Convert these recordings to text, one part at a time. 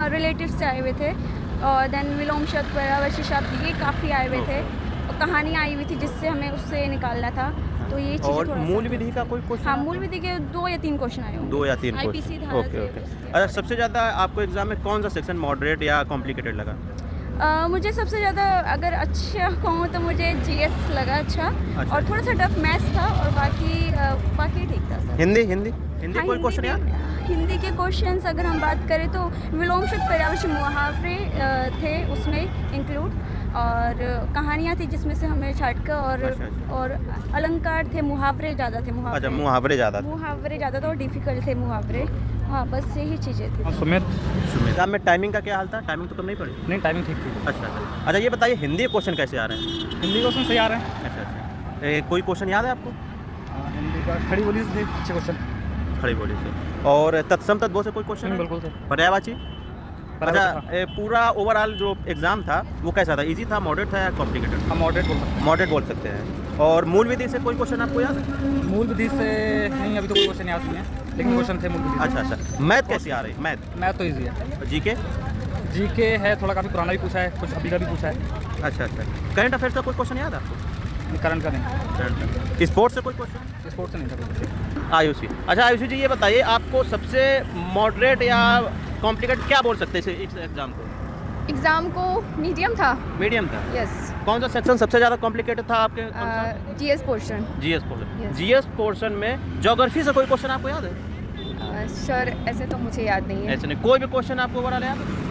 Relatives से आए हुए थे और देन विलोम शब्द, परावर्ती शब्द, ये काफ़ी आए हुए थे और कहानियाँ आई हुई थी जिससे हमें उससे निकालना था। तो ये चीज़ और थोड़ा मूल विधि का कोई क्वेश्चन? हाँ, मूल विधि के 2 या 3 क्वेश्चन आए होंगे। 2 या 3 IPC क्वेश्चन। धारा ओके, से ओके। उसके अच्छा, सबसे ज़्यादा आपको एग्ज़ाम में कौन सा सेक्शन मॉडरेट या कॉम्प्लिकेटेड लगा? मुझे सबसे ज़्यादा अगर अच्छा कहूँ तो मुझे जीएस लगा अच्छा और थोड़ा सा टफ मैथ्स था और बाकी ठीक था सर। हिंदी हाँ, कोई क्वेश्चन याद? हिंदी के क्वेश्चंस अगर हम बात करें तो विलोम शब्द, पर्यायवाची मुहावरे थे उसमें इंक्लूड और कहानियाँ थी जिसमें से हमें छाटका और अलंकार थे, मुहावरे ज़्यादा थे। अच्छा, मुहावरे ज़्यादा थे। मुहावरे ज़्यादा थे और डिफ़िकल्ट थे मुहावरे। हाँ, बस यही चीज़ें थी। सुमित। एग्ज़ाम में टाइमिंग का क्या हाल था? टाइमिंग तो कम नहीं पड़ी? नहीं, टाइमिंग ठीक थी। अच्छा, ये बताइए हिंदी क्वेश्चन कैसे आ रहे हैं? हिंदी क्वेश्चन सही आ रहे हैं। अच्छा। कोई क्वेश्चन याद है आपको? हिंदी का खड़ी बोली से अच्छे क्वेश्चन। खड़ी बोली से। और तत्सम तद्भव से कोई क्वेश्चन? बिल्कुल सर। पर्यायवाची? अच्छा, पूरा ओवरऑल जो एग्ज़ाम था वो कैसा था? इजी था, मॉडरेट था या कॉम्प्लिकेटेड? हम मॉडरेट बोल सकते हैं। और मूल विधि से कोई क्वेश्चन आपको याद है? मूल विधि से नहीं, अभी तो कोई क्वेश्चन याद नहीं है, लेकिन क्वेश्चन थे मूल विधि से। अच्छा। मैथ कैसी आ रही? मैथ तो ईजी है। जीके है, थोड़ा काफ़ी पुराना भी पूछा है, कुछ अभी का भी पूछा है। अच्छा। करंट अफेयर्स का कोई क्वेश्चन याद है आपको? करंट का नहीं। स्पोर्ट्स से कोई क्वेश्चन? स्पोर्ट्स से नहीं था कोई। आयुषी। अच्छा आयुषी जी, ये बताइए आपको सबसे मॉडरेट या कॉम्प्लिकेटेड क्या बोल सकते हैं इस एग्ज़ाम को? एग्ज़ाम को मीडियम था। मीडियम था? यस। कौन सा सेक्शन सबसे ज़्यादा कॉम्प्लिकेटेड था आपके? GS portion. जीएस पोर्शन में ज्योग्राफी से कोई क्वेश्चन आपको याद है? सर ऐसे तो मुझे याद नहीं है। ऐसे नहीं, कोई भी क्वेश्चन आपको ओवरऑल याद है?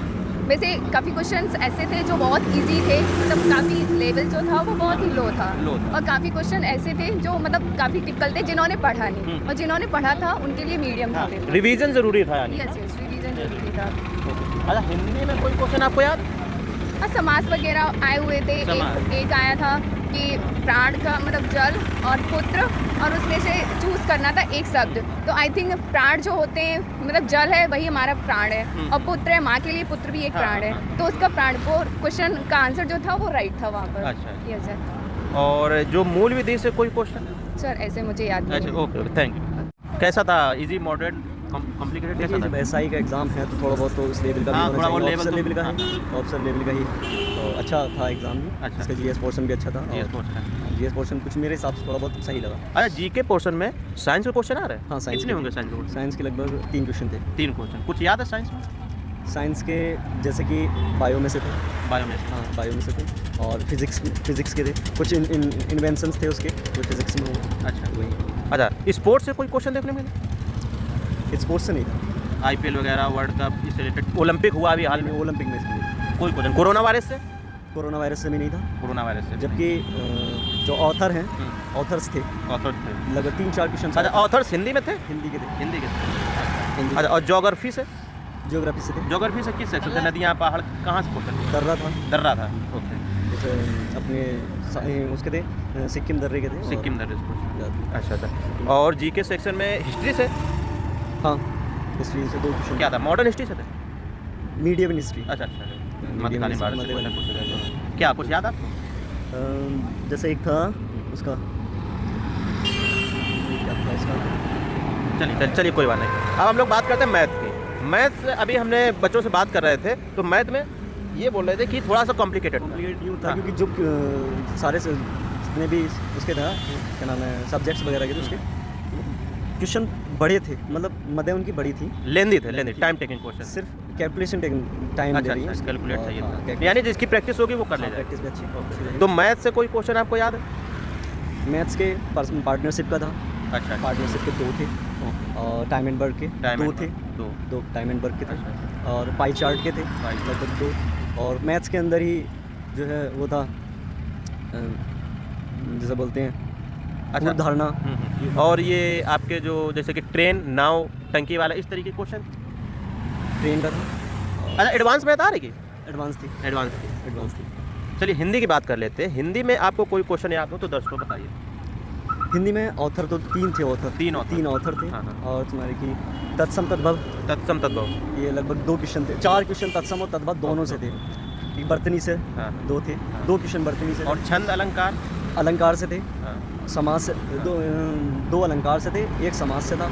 वैसे काफ़ी क्वेश्चंस ऐसे थे जो बहुत इजी थे, मतलब काफ़ी लेवल जो था वो बहुत ही लो था और काफ़ी क्वेश्चन ऐसे थे जो मतलब काफ़ी टिपिकल थे जिन्होंने पढ़ा नहीं और जिन्होंने पढ़ा था उनके लिए मीडियम था। रिवीजन ज़रूरी था यानी? यस, रिवीजन जरूरी था। अच्छा, हिंदी में कोई क्वेश्चन आपको याद? हाँ, समास वगैरह आए हुए थे। एक आया था कि प्राण का मतलब जल और पुत्र और उसमें से चूज करना था एक शब्द। तो आई थिंक प्राण जो होते हैं मतलब जल है वही हमारा प्राण है और पुत्र है, माँ के लिए पुत्र भी एक प्राण है। तो उसका प्राण वो क्वेश्चन का आंसर जो था वो राइट था वहाँ पर। अच्छा। Yes sir. और जो मूल विधि से कोई क्वेश्चन? सर ऐसे मुझे याद नहीं। अच्छा, ओके, थैंक यू। कैसा था? इजी, मॉडरेट, कॉम्प्लिकेटेड कैसा था? एसआई का एग्ज़ाम है तो थोड़ा बहुत तो उस लेवल का भी होना चाहिए। ऑफिसर लेवल का ही, ऑफिसर लेवल का ही तो अच्छा था एग्ज़ाम भी। अच्छा। इसका जीएस पोर्शन भी अच्छा था। जीएस पोर्शन कुछ मेरे हिसाब से थोड़ा बहुत सही लगा। अच्छा, जीके पोर्शन में साइंस के क्वेश्चन आ रहे हैं? हाँ, साइंस कितने होंगे साइंस के? साइंस के लगभग 3 क्वेश्चन थे। 3 क्वेश्चन। कुछ याद है साइंस में? साइंस के जैसे कि बायो में से थे। बायो में? हाँ, बायो में से थे और फिजिक्स के थे। कुछ इन्वेंशंस थे उसके, कुछ फिजिक्स में हुए। अच्छा, वही। अच्छा, स्पोर्ट्स से कोई क्वेश्चन देखने मिले? स्पोर्ट्स से नहीं था। आईपीएल वगैरह, वर्ल्ड कप, इससे रिलेटेड, ओलंपिक हुआ अभी हाल में, ओलंपिक में इसमें कोई क्वेश्चन? कोरोना वायरस से? कोरोना वायरस से भी नहीं था। कोरोना वायरस से जबकि जो ऑथर हैं, ऑथर्स थे, ऑथर थे लगभग 3-4 क्वेश्चन। अच्छा, ऑथर्स हिंदी में थे? हिंदी के थे। हिंदी के थे। हिंदी। अच्छा, और ज्योग्राफी से? ज्योग्राफी से थे। ज्योग्राफी से किस सेक्शन से? नदियाँ, पहाड़, कहाँ से क्वेश्चन? दर्रा था। ओके। जैसे अपने उसके थे सिक्किम दर्रे के थे। सिक्किम दर्रे से। अच्छा। और जीके सेक्शन में हिस्ट्री से? हाँ, हिस्ट्री से 2 क्वेश्चन। क्या था? मॉडर्न हिस्ट्री से थे? Medium history. अच्छा। मध्यकालीन भारत से क्वेश्चन पूछा जाता है। क्या कुछ याद आपको? जैसे एक था उसका, क्या था उसका? चलिए कोई बात नहीं। अब हम लोग बात करते हैं मैथ की। मैथ से अभी हमने बच्चों से बात कर रहे थे तो मैथ में ये बोल रहे थे कि थोड़ा सा कॉम्प्लिकेटेड था क्योंकि जो सारे जितने भी उसके था क्या नाम है सब्जेक्ट्स वगैरह के थे उसके क्वेश्चन बड़े थे, मतलब मदे उनकी बड़ी थी, लेंदी टाइम टेकिंग क्वेश्चन, सिर्फ कैलकुलेशन टाइम ले रही है। कैलकुलेट चाहिए, यानी जिसकी प्रैक्टिस होगी वो कर लेगा। प्रैक्टिस भी अच्छी। तो मैथ से कोई क्वेश्चन आपको याद है? मैथ्स के पार्टनरशिप का था। अच्छा। पार्टनरशिप के 2 थे और टाइम एंड वर्क के 2 थे। 2 टाइम एंड वर्क के थे और पाई चार्ट के थे लगभग 2। और मैथ्स के अंदर ही जो है वो था जैसे बोलते हैं अच्छा धारणा। और ये आपके जो जैसे कि ट्रेन, नाव, टंकी वाला, इस तरीके के क्वेश्चन ट्रेन का था। अच्छा, एडवांस में बता रहे कि एडवांस थी। चलिए हिंदी की बात कर लेते हैं। हिंदी में आपको कोई क्वेश्चन याद हो तो 10 को बताइए। हिंदी में ऑथर तो 3 थे। तीन ऑथर थे। हाँ। और तुम्हारे की तत्सम तद्भव ये लगभग 2 क्वेश्चन थे। 4 क्वेश्चन तत्सम और तद्भव दोनों से थे। एक बर्तनी से 2 थे। 2 क्वेश्चन बर्तनी से। और छंद अलंकार से थे। समास से 2 अलंकार से थे, एक समास से था।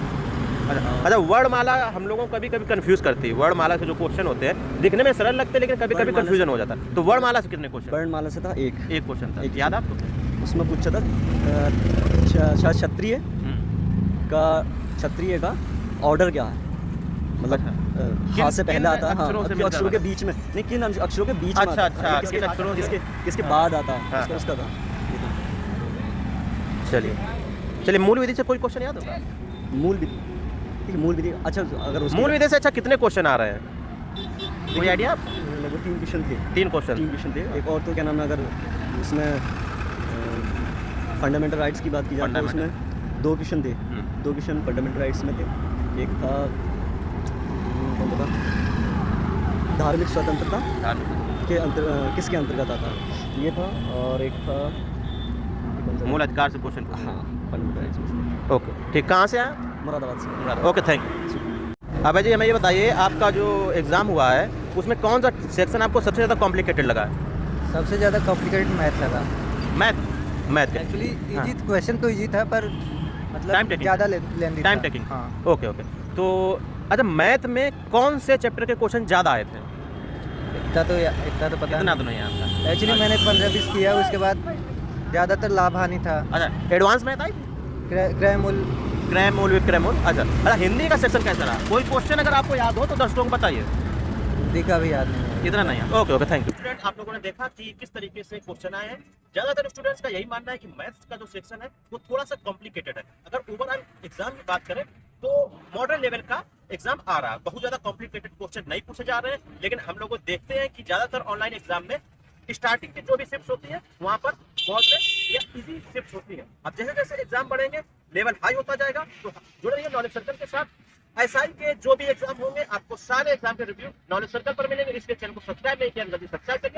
अच्छा, वर्णमाला हम लोगों को कभी कभी कंफ्यूज करती है। वर्णमाला से जो क्वेश्चन होते हैं दिखने में सरल लगते हैं, लेकिन कभी कभी कंफ्यूजन हो जाता है। तो वर्णमाला से कितने क्वेश्चन? वर्णमाला से था एक क्वेश्चन था, याद आपको? उसमें पूछा था शायद क्षत्रिय का ऑर्डर क्या है, मतलब हाँ से पहले आता है, हाँ अक्षरों के बीच में, नहीं किन अक्षरों के बीच में अच्छा अच्छा, किन अक्षरों किसके बाद आता है, उसका था। चलिए मूल विधि से कोई क्वेश्चन याद होगा? मूल विधि अच्छा, अगर मूल विधि से अच्छा कितने क्वेश्चन आ रहे हैं, कोई आइडिया? लगभग 3 क्वेश्चन थे। 3 क्वेश्चन थे। एक और तो क्या नाम है, अगर उसमें फंडामेंटल राइट्स की बात की जाए तो उसमें 2 क्वेश्चन थे। 2 क्वेश्चन फंडामेंटल राइट्स में थे। एक था कौन था, धार्मिक स्वतंत्रता के किसके अंतर्गत आता है, ये था। और एक था मूल अधिकार से क्वेश्चन। हाँ, फंडामेंटल राइट्स में। ओके, ठीक। कहाँ से आया? मुरादाबाद से। Okay, thank you. Abhay ji, हमें ये बताइए, आपका जो एग्ज़ाम हुआ है उसमें कौन सा सेक्शन आपको सबसे ज़्यादा कॉम्प्लिकेटेड लगा है? सबसे ज़्यादा कॉम्प्लिकेटेड मैथ लगा। मैथ एक्चुअली इजी क्वेश्चन तो इजी था, पर मतलब ज़्यादा लेंदी टाइम टेकिंग। हाँ। ओके। तो अच्छा, मैथ में कौन से चैप्टर के क्वेश्चन ज़्यादा आए थे? इतना तो पता इतना तो नहीं आता। एक्चुअली मैंने 15-20 किया, उसके बाद ज़्यादातर लाभ हानि था। अच्छा, एडवांस मैथ आई? क्रैमूल विक्रैमूल। अच्छा, हिंदी का सेक्शन कैसा रहा? कोई क्वेश्चन अगर आपको याद हो तो दर्शकों को बताइए। हिंदी का भी याद नहीं है। इतना नहीं है। Okay, thank you. स्टूडेंट, आप लोगों ने देखा कि किस तरीके से क्वेश्चन आए हैं। ज्यादातर स्टूडेंट्स का यही मानना है कि मैथ्स का जो सेक्शन है वो थोड़ा सा कॉम्प्लिकेटेड है। अगर ओवरऑल एग्जाम की बात करें तो मॉडर्न लेवल का एग्जाम आ रहा है, बहुत ज्यादा कॉम्प्लिकेटेड क्वेश्चन नहीं पूछे जा रहे हैं। लेकिन हम लोग देखते हैं कि ज्यादातर ऑनलाइन एग्जाम में स्टार्टिंग की जो भी शिफ्ट होती है वहां पर मॉडरेट या इजी शिफ्ट होती है। अब जैसे जैसे एग्जाम बढ़ेंगे, लेवल हाई होता जाएगा। तो जुड़े रहिए नॉलेज सर्कल के साथ। एसआई के जो भी एग्जाम होंगे, आपको सारे एग्जाम के रिव्यू नॉलेज सर्कल पर मिलेंगे। इसके चैनल को सब्सक्राइब नहीं किया, जल्दी सब्सक्राइब करिए।